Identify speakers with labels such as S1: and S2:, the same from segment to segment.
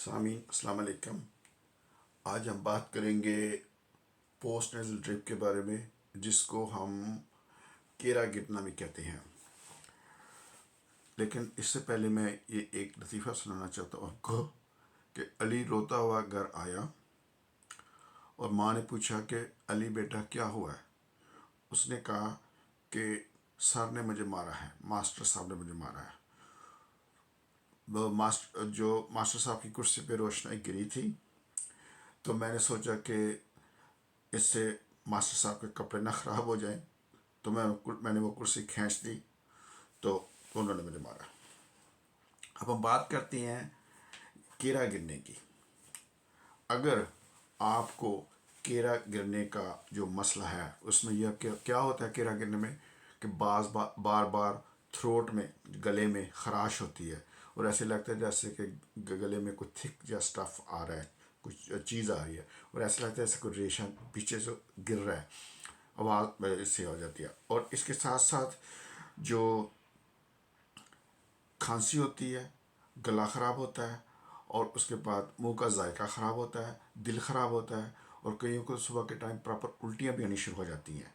S1: سامعین السلام علیکم۔ آج ہم بات کریں گے پوسٹ نیزل ڈرپ کے بارے میں، جس کو ہم کیرا گرنا بھی کہتے ہیں۔ لیکن اس سے پہلے میں یہ ایک لطیفہ سنانا چاہتا ہوں آپ کو کہ علی روتا ہوا گھر آیا اور ماں نے پوچھا کہ علی بیٹا کیا ہوا ہے؟ اس نے کہا کہ سر نے مجھے مارا ہے، ماسٹر صاحب نے مجھے مارا ہے۔ وہ ماسٹر صاحب کی کرسی پہ روشنائی گری تھی، تو میں نے سوچا کہ اس سے ماسٹر صاحب کے کپڑے نہ خراب ہو جائیں، تو میں نے وہ کرسی کھینچ دی، تو انہوں نے مجھے مارا۔ اب ہم بات کرتے ہیں کیرا گرنے کی۔ اگر آپ کو کیرا گرنے کا جو مسئلہ ہے، اس میں یہ کیا ہوتا ہے کیرا گرنے میں کہ بار بار تھروٹ میں، گلے میں خراش ہوتی ہے، اور ایسے لگتا ہے جیسے کہ گلے میں کوئی تھک یا سٹف آ رہا ہے، کچھ چیز آ رہی ہے، اور ایسا لگتا ہے جیسے کوئی ریشہ پیچھے سے گر رہا ہے، آواز اس سے ہو جاتی ہے۔ اور اس کے ساتھ ساتھ جو کھانسی ہوتی ہے، گلا خراب ہوتا ہے، اور اس کے بعد منہ کا ذائقہ خراب ہوتا ہے، دل خراب ہوتا ہے، اور کئیوں کو صبح کے ٹائم پراپر الٹیاں بھی آنی شروع ہو جاتی ہیں،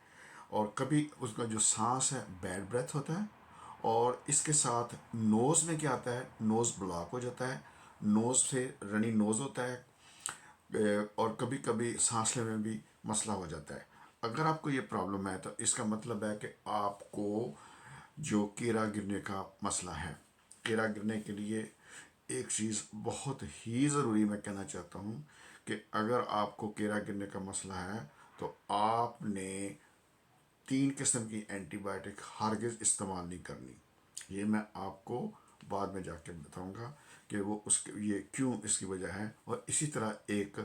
S1: اور کبھی اس کا جو سانس ہے بیڈ بریتھ ہوتا ہے، اور اس کے ساتھ نوز میں کیا آتا ہے، نوز بلاک ہو جاتا ہے، نوز سے رنی نوز ہوتا ہے، اور کبھی کبھی سانس لینے میں بھی مسئلہ ہو جاتا ہے۔ اگر آپ کو یہ پرابلم ہے تو اس کا مطلب ہے کہ آپ کو جو کیرا گرنے کا مسئلہ ہے۔ کیرا گرنے کے لیے ایک چیز بہت ہی ضروری میں کہنا چاہتا ہوں کہ اگر آپ کو کیرا گرنے کا مسئلہ ہے تو آپ نے 3 قسم کی اینٹی بائیوٹک ہرگز استعمال نہیں کرنی۔ یہ میں آپ کو بعد میں جا کے بتاؤں گا کہ وہ یہ کیوں اس کی وجہ ہے۔ اور اسی طرح ایک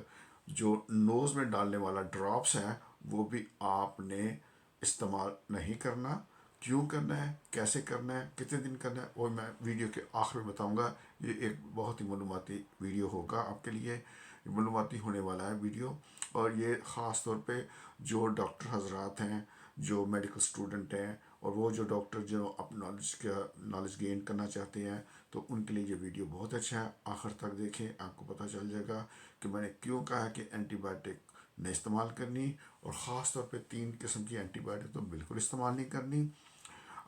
S1: جو نوز میں ڈالنے والا ڈراپس ہے، وہ بھی آپ نے استعمال نہیں کرنا۔ کیوں کرنا ہے، کیسے کرنا ہے، کتنے دن کرنا ہے، وہ میں ویڈیو کے آخر میں بتاؤں گا۔ یہ ایک بہت ہی معلوماتی ویڈیو ہوگا آپ کے لیے، معلوماتی ہونے والا ہے ویڈیو، اور یہ خاص طور پہ جو ڈاکٹر حضرات ہیں، جو میڈیکل اسٹوڈنٹ ہیں، اور وہ جو ڈاکٹر جو اپنا نالج گین کرنا چاہتے ہیں، تو ان کے لیے یہ ویڈیو بہت اچھا ہے۔ آخر تک دیکھیں، آپ کو پتہ چل جائے گا کہ میں نے کیوں کہا کہ اینٹی بائیوٹک نہیں استعمال کرنی، اور خاص طور پہ 3 قسم کی اینٹی بائیوٹک تو بالکل استعمال نہیں کرنی،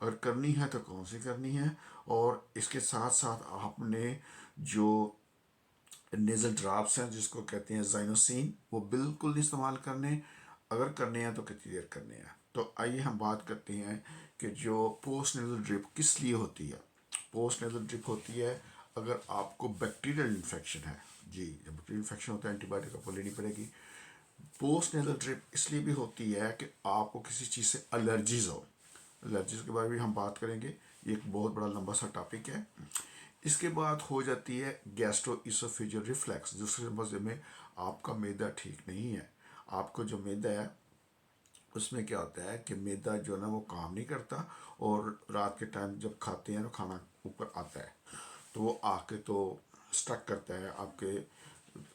S1: اگر کرنی ہے تو کون سی کرنی ہے۔ اور اس کے ساتھ ساتھ آپ نے جو نیزل ڈراپس ہیں، جس کو کہتے ہیں زائنوسین، وہ بالکل نہیں استعمال کرنے۔ اگر کرنے ہیں تو کتنی دیر کرنے ہیں۔ تو آئیے ہم بات کرتے ہیں کہ جو پوسٹ نیزل ڈرپ کس لیے ہوتی ہے۔ پوسٹ نیزل ڈرپ ہوتی ہے اگر آپ کو بیکٹیریل انفیکشن ہے۔ جی، جب بیکٹیریل انفیکشن ہوتا ہے اینٹی بائیوٹک آپ کو لینی پڑے گی۔ پوسٹ نیزل ڈرپ اس لیے بھی ہوتی ہے کہ آپ کو کسی چیز سے الرجیز ہو۔ الرجیز کے بارے میں ہم بات کریں گے، یہ ایک بہت بڑا لمبا سا ٹاپک ہے۔ اس کے بعد ہو جاتی ہے گیسٹرو ایسوفیجل ریفلیکس، دوسرے لفظ میں آپ کا معدہ ٹھیک نہیں ہے۔ آپ کو جو معدہ ہے اس میں کیا ہوتا ہے کہ معدہ جو ہے نا وہ کام نہیں کرتا، اور رات کے ٹائم جب کھاتے ہیں نا، کھانا اوپر آتا ہے تو وہ آ کے تو سٹک کرتا ہے آپ کے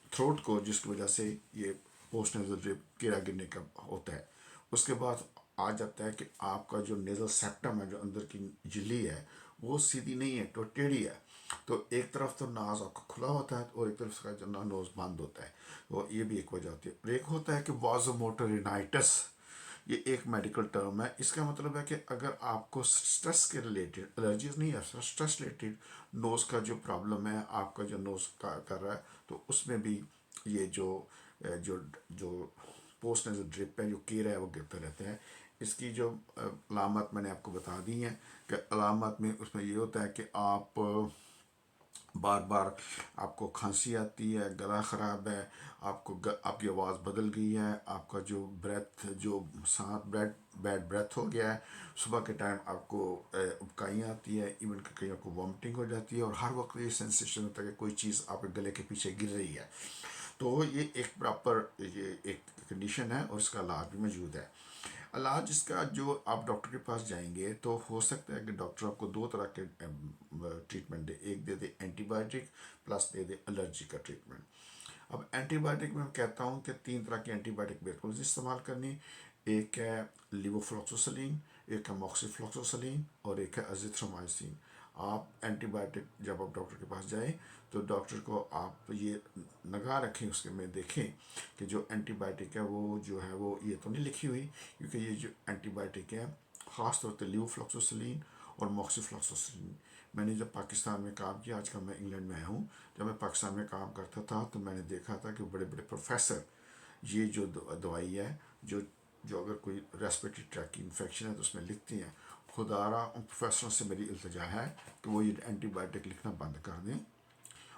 S1: تھروٹ کو، جس کی وجہ سے یہ پوسٹ نیزل ڈرپ کیڑا گرنے کا ہوتا ہے۔ اس کے بعد آ جاتا ہے کہ آپ کا جو نیزل سیپٹم ہے، جو اندر کی جھلی ہے، وہ سیدھی نہیں ہے، تو ٹیڑھی ہے۔ تو ایک طرف تو ناز آپ کا کھلا ہوتا ہے، اور ایک طرف کا جو نوز بند ہوتا ہے، وہ یہ بھی ایک وجہ ہوتی ہے۔ اور ایک ہوتا ہے کہ وازو موٹرینائٹس، یہ ایک میڈیکل ٹرم ہے۔ اس کا مطلب ہے کہ اگر آپ کو سٹریس کے ریلیٹڈ، الرجیز نہیں ہے، سٹریس ریلیٹڈ نوز کا جو پرابلم ہے، آپ کا جو نوز کر رہا ہے، تو اس میں بھی یہ جو پوسٹ نیزل ڈرپ ہے، جو کیڑا ہے، وہ گرتا رہتا ہے۔ اس کی جو علامت میں نے آپ کو بتا دی ہیں کہ علامت میں اس میں یہ ہوتا ہے کہ آپ بار بار آپ کو کھانسی آتی ہے، گلا خراب ہے، آپ کی آواز بدل گئی ہے، آپ کا جو بریتھ، جو سانس بیڈ بریتھ ہو گیا ہے، صبح کے ٹائم آپ کو ابکائیاں آتی ہے، ایون کہ کئیوں کو وامٹنگ ہو جاتی ہے، اور ہر وقت یہ سینسیشن ہوتا ہے کہ کوئی چیز آپ کے گلے کے پیچھے گر رہی ہے۔ تو یہ ایک پراپر یہ ایک کنڈیشن ہے، اور اس کا علاج بھی موجود ہے۔ علاج اس کا جو آپ ڈاکٹر کے پاس جائیں گے تو ہو سکتا ہے کہ ڈاکٹر آپ کو 2 طرح کے ٹریٹمنٹ دے، ایک دے دے اینٹی بائیوٹک پلس دے دے الرجی کا ٹریٹمنٹ۔ اب اینٹی بائیوٹک میں کہتا ہوں کہ 3 طرح کی اینٹی بائیوٹک بالکل استعمال کرنی۔ ایک ہے لیوو فلوکسوسلین، ایک ہے موکسی فلوکسوسلین، اور ایک ہے ازیتھرومائسین۔ آپ اینٹی بائیوٹک جب آپ ڈاکٹر کے پاس جائیں تو ڈاکٹر کو آپ یہ نگاہ رکھیں، اس کے میں دیکھیں کہ جو اینٹی بائیوٹک ہے وہ جو ہے وہ یہ تو نہیں لکھی ہوئی، کیونکہ یہ جو اینٹی بائیوٹک ہے خاص طور پہ لیوفلاکسوسلین اور موکسیفلاکسوسلین، میں نے جب پاکستان میں کام کیا، آج کل میں انگلینڈ میں آیا ہوں، جب میں پاکستان میں کام کرتا تھا تو میں نے دیکھا تھا کہ بڑے بڑے پروفیسر یہ جو دوائی ہے جو جو اگر کوئی ریسپریٹری ٹریک کی انفیکشن ہے تو اس میں لکھتی ہیں، خدا را ان پروفیسروں سے میری التجا ہے کہ وہ یہ اینٹی بائیوٹک لکھنا بند کر دیں،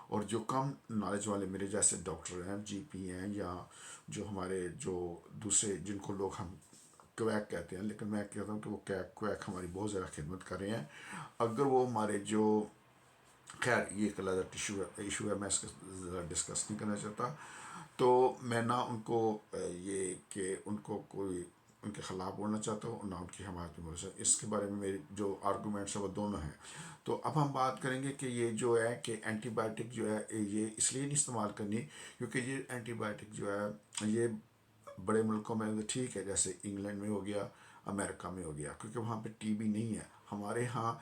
S1: اور جو کم نالج والے میرے جیسے ڈاکٹر ہیں، جی پی ہیں، یا جو ہمارے جو دوسرے جن کو لوگ ہم کویک کہتے ہیں، لیکن میں کہتا ہوں کہ وہ کویک ہماری بہت زیادہ خدمت کر رہے ہیں، اگر وہ ہمارے جو خیر یہ ایک علیحدہ ایشو ہے، میں اس کا ذرا ڈسکس نہیں کرنا چاہتا، تو میں نہ ان کو یہ کہ ان کو کوئی ان کے خلاف بولنا چاہتا ہوں اور نہ ان کی حمایت میں بولنا چاہتا ہوں، اس کے بارے میں میری جو آرگومنٹس ہیں وہ دونوں ہیں۔ تو اب ہم بات کریں گے کہ یہ جو ہے کہ اینٹی بائیوٹک جو ہے یہ اس لیے نہیں استعمال کرنی کیونکہ یہ اینٹی بائیوٹک جو ہے یہ بڑے ملکوں میں ٹھیک ہے، جیسے انگلینڈ میں ہو گیا، امریکہ میں ہو گیا، کیونکہ وہاں پہ ٹی بی نہیں ہے، ہمارے ہاں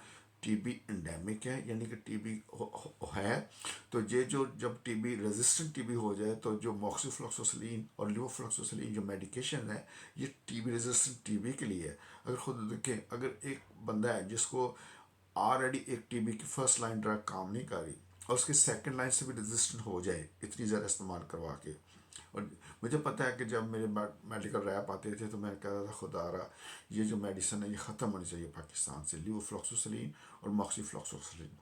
S1: ٹی بی انڈیمک ہے، یعنی کہ ٹی بی ہے، تو یہ جو جب T B resistant T B ہو جائے تو جو موکسیفلاکسوسلین اور لیوفلاکسوسلین جو میڈیکیشن ہے یہ T B resistant T be کے لیے ہے۔ اگر خود دیکھیں، اگر ایک بندہ ہے جس کو آلریڈی ایک ٹی بی کی فرسٹ لائن ڈرگ کام نہیں کر رہی اور اس کی سیکنڈ لائن سے بھی ریزسٹنٹ ہو جائے اتنی زیادہ استعمال کروا کے، اور مجھے پتہ ہے کہ جب میرے میڈیکل ریپ آتے تھے تو میں کہتا تھا خدا را یہ جو میڈیسن ہے یہ ختم ہونی چاہیے پاکستان سے، لیوفلاکسوسلین اور موکسیفلاکسوسلین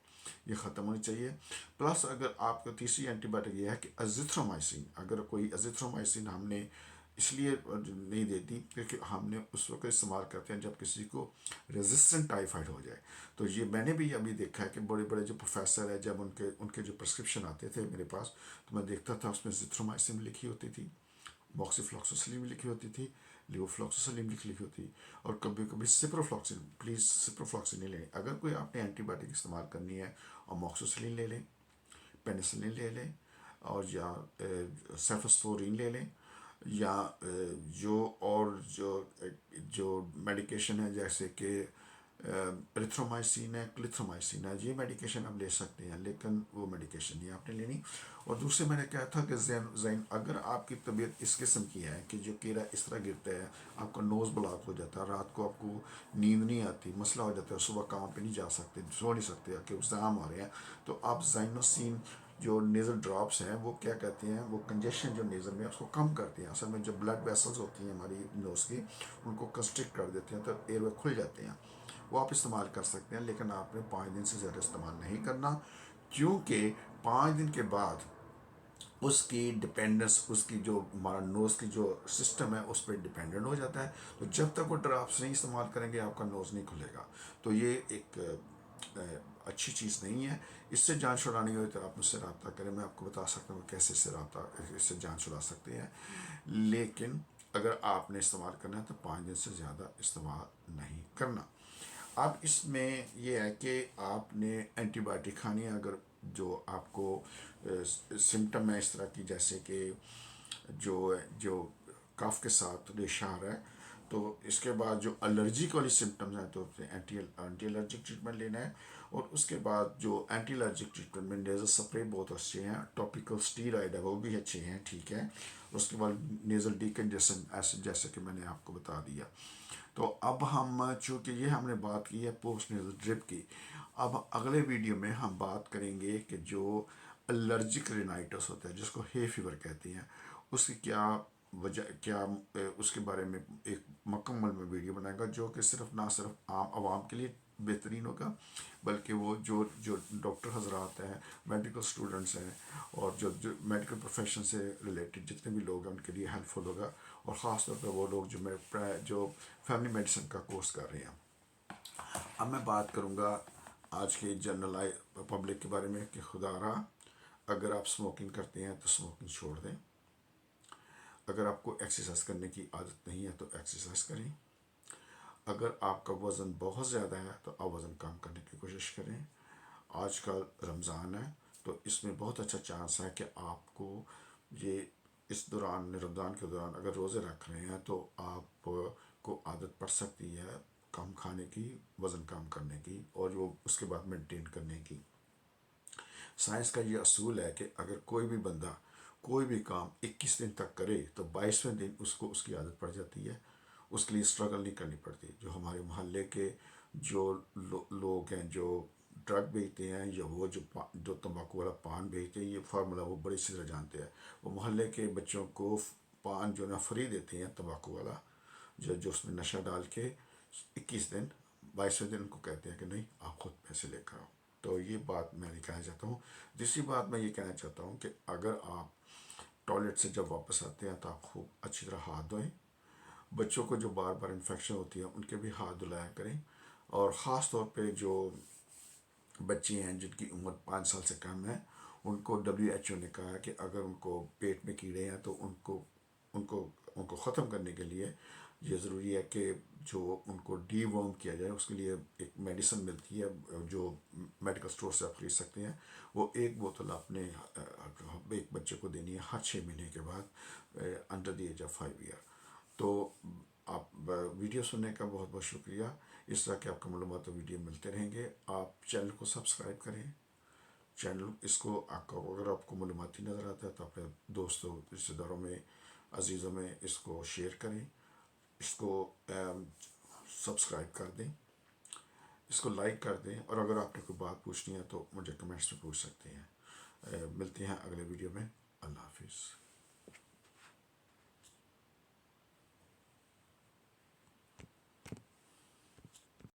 S1: یہ ختم ہونی چاہیے۔ پلس اگر آپ کا تیسری اینٹی بائیوٹک یہ ہے کہ ازیتھرومائسین، اگر کوئی ازیتھرومائسین ہم نے اس لیے نہیں دیتی کیونکہ ہم نے اس وقت استعمال کرتے ہیں جب کسی کو ریزسٹنٹ ٹائیفائڈ ہو جائے، تو یہ میں نے بھی ابھی دیکھا ہے کہ بڑے بڑے جو پروفیسر ہیں جب ان کے جو پرسکرپشن آتے تھے میرے پاس تو میں دیکھتا تھا اس میں زیتھرومائسین لکھی ہوتی تھی، موکسیفلاکسوسلین بھی لکھی ہوتی تھی، لیوفلاکسوسلین بھی لکھی ہوتی، اور کبھی کبھی سپروفلاکسین، پلیز سپروفلاکسین نہیں لیں، اگر کوئی آپ نے اینٹی بائیوٹک استعمال کرنی ہے اور موکسوسلین لے لیں، پینسلین لے لیں، اور یا سیفسٹورین لے لیں، یا جو اور جو میڈیکیشن ہے جیسے کہ ایریتھرومائسین ہے، کلیتھرومائسین ہے، یہ میڈیکیشن آپ لے سکتے ہیں، لیکن وہ میڈیکیشن نہیں آپ نے لینی۔ اور دوسرے میں نے کہا تھا کہ زین اگر آپ کی طبیعت اس قسم کی ہے کہ جو کیڑا اس طرح گرتا ہے آپ کا نوز بلاک ہو جاتا ہے، رات کو آپ کو نیند نہیں آتی، مسئلہ ہو جاتا ہے، صبح کام پہ نہیں جا سکتے، سو نہیں سکتے کہ ایگزام آ رہے ہیں، تو آپ زائنوسین جو نیزل ڈراپس ہیں وہ کیا کہتے ہیں، وہ کنجیشن جو نیزل میں اس کو کم کرتے ہیں، اصل میں جو بلڈ ویسلز ہوتی ہیں ہماری نوز کی ان کو کنسٹرکٹ کر دیتے ہیں تو ایئر وے کھل جاتے ہیں، وہ آپ استعمال کر سکتے ہیں، لیکن آپ نے 5 دن سے زیادہ استعمال نہیں کرنا، کیونکہ 5 دن کے بعد اس کی ڈپینڈنس، اس کی جو ہمارا نوز کی جو سسٹم ہے اس پہ ڈپینڈنٹ ہو جاتا ہے، تو جب تک وہ ڈراپس نہیں استعمال کریں گے آپ کا نوز نہیں کھلے گا، تو یہ ایک اچھی چیز نہیں ہے۔ اس سے جان چھڑانی ہوئی تو آپ مجھ سے رابطہ کریں، میں آپ کو بتا سکتا ہوں کیسے اس سے جان چھڑا سکتے ہیں، لیکن اگر آپ نے استعمال کرنا ہے تو 5 دن سے زیادہ استعمال نہیں کرنا۔ اب اس میں یہ ہے کہ آپ نے اینٹی بائیوٹک کھانی ہے اگر جو آپ کو سمٹم ہے اس طرح کی، جیسے کہ جو کف کے ساتھ ریشہ آ رہا ہے، تو اس کے بعد جو الرجی والی سمٹمز ہیں تو اینٹی الرجک ٹریٹمنٹ لینا ہے، اور اس کے بعد جو اینٹی الرجک ٹریٹمنٹ میں نیزل سپرے بہت اچھے ہیں، ٹاپیکل اسٹیرائڈ ہے وہ بھی اچھے ہیں، ٹھیک ہے، اس کے بعد نیزل ڈیکنجیشن ایسڈ جیسے کہ میں نے آپ کو بتا دیا۔ تو اب ہم چونکہ یہ ہم نے بات کی ہے پوسٹ نیزل ڈرپ کی، اب اگلے ویڈیو میں ہم بات کریں گے کہ جو الرجک رینائٹس ہوتا ہے جس کو ہے فیور کہتے ہیں، اس کی کیا وجہ، کیا اس کے بارے میں ایک مکمل میں ویڈیو بنائے گا جو کہ صرف نہ صرف عام عوام کے لیے بہترین ہوگا، بلکہ وہ جو ڈاکٹر حضرات ہیں، میڈیکل اسٹوڈنٹس ہیں، اور جو میڈیکل پروفیشن سے ریلیٹڈ جتنے بھی لوگ ہیں ان کے لیے ہیلپ فل ہوگا، اور خاص طور پہ وہ لوگ جو فیملی میڈیسن کا کورس کر رہے ہیں۔ اب میں بات کروں گا آج کے جنرل پبلک کے بارے میں کہ خدا رہا اگر آپ اسموکنگ کرتے ہیں تو اسموکنگ چھوڑ دیں، اگر آپ کو ایکسرسائز کرنے کی عادت نہیں ہے تو ایکسرسائز کریں، اگر آپ کا وزن بہت زیادہ ہے تو آپ وزن کم کرنے کی کوشش کریں۔ آج کل رمضان ہے تو اس میں بہت اچھا چانس ہے کہ آپ کو یہ اس دوران رمضان کے دوران اگر روزے رکھ رہے ہیں تو آپ کو عادت پڑ سکتی ہے کم کھانے کی، وزن کم کرنے کی، اور جو اس کے بعد مینٹین کرنے کی۔ سائنس کا یہ اصول ہے کہ اگر کوئی بھی بندہ کوئی بھی کام 21 دن تک کرے تو 22ویں دن اس کو اس کی عادت پڑ جاتی ہے، اس کے لیے اسٹرگل نہیں کرنی پڑتی۔ جو ہمارے محلے کے جو لوگ ہیں جو ڈرگ بیچتے ہیں، یا وہ جو تمباکو والا پان بیچتے ہیں، یہ فارمولہ وہ بڑی اچھی طرح جانتے ہیں۔ وہ محلے کے بچوں کو پان جو نا فری دیتے ہیں تمباکو والا، جو اس میں نشہ ڈال کے 21 دن، 22ویں دن ان کو کہتے ہیں کہ نہیں آپ خود پیسے لے کر آؤ۔ تو یہ بات میں نہیں کہنا چاہتا ہوں۔ دوسری بات میں یہ کہنا چاہتا ہوں کہ اگر آپ ٹوائلٹ سے جب واپس آتے ہیں تو آپ خوب اچھی طرح ہاتھ دھوئیں۔ بچوں کو جو بار بار انفیکشن ہوتی ہے ان کے بھی ہاتھ دھلایا کریں، اور خاص طور پہ جو بچے ہیں جن کی عمر 5 سال سے کم ہے، ان کو WHO نے کہا ہے کہ اگر ان کو پیٹ میں کیڑے ہیں تو ان کو ختم کرنے کے لیے یہ ضروری ہے کہ جو ان کو ڈی ورم کیا جائے۔ اس کے لیے ایک میڈیسن ملتی ہے جو میڈیکل اسٹور سے آپ خرید سکتے ہیں، وہ ایک بوتل اپنے ایک بچے کو دینی ہے ہر 6 مہینے کے بعد، under the age of 5 year. تو آپ ویڈیو سننے کا بہت بہت شکریہ۔ اس طرح کے آپ کو معلومات و ویڈیو ملتے رہیں گے۔ آپ چینل کو سبسکرائب کریں، چینل اس کو اگر آپ کو معلوماتی نظر آتا ہے تو اپنے دوستوں، رشتہ داروں میں، عزیزوں میں اس کو شیئر کریں، اس کو سبسکرائب کر دیں، اس کو لائک کر دیں، اور اگر آپ نے کوئی بات پوچھنی ہے تو مجھے کمنٹس میں پوچھ سکتے ہیں۔ ملتے ہیں اگلے ویڈیو میں۔ اللہ حافظ۔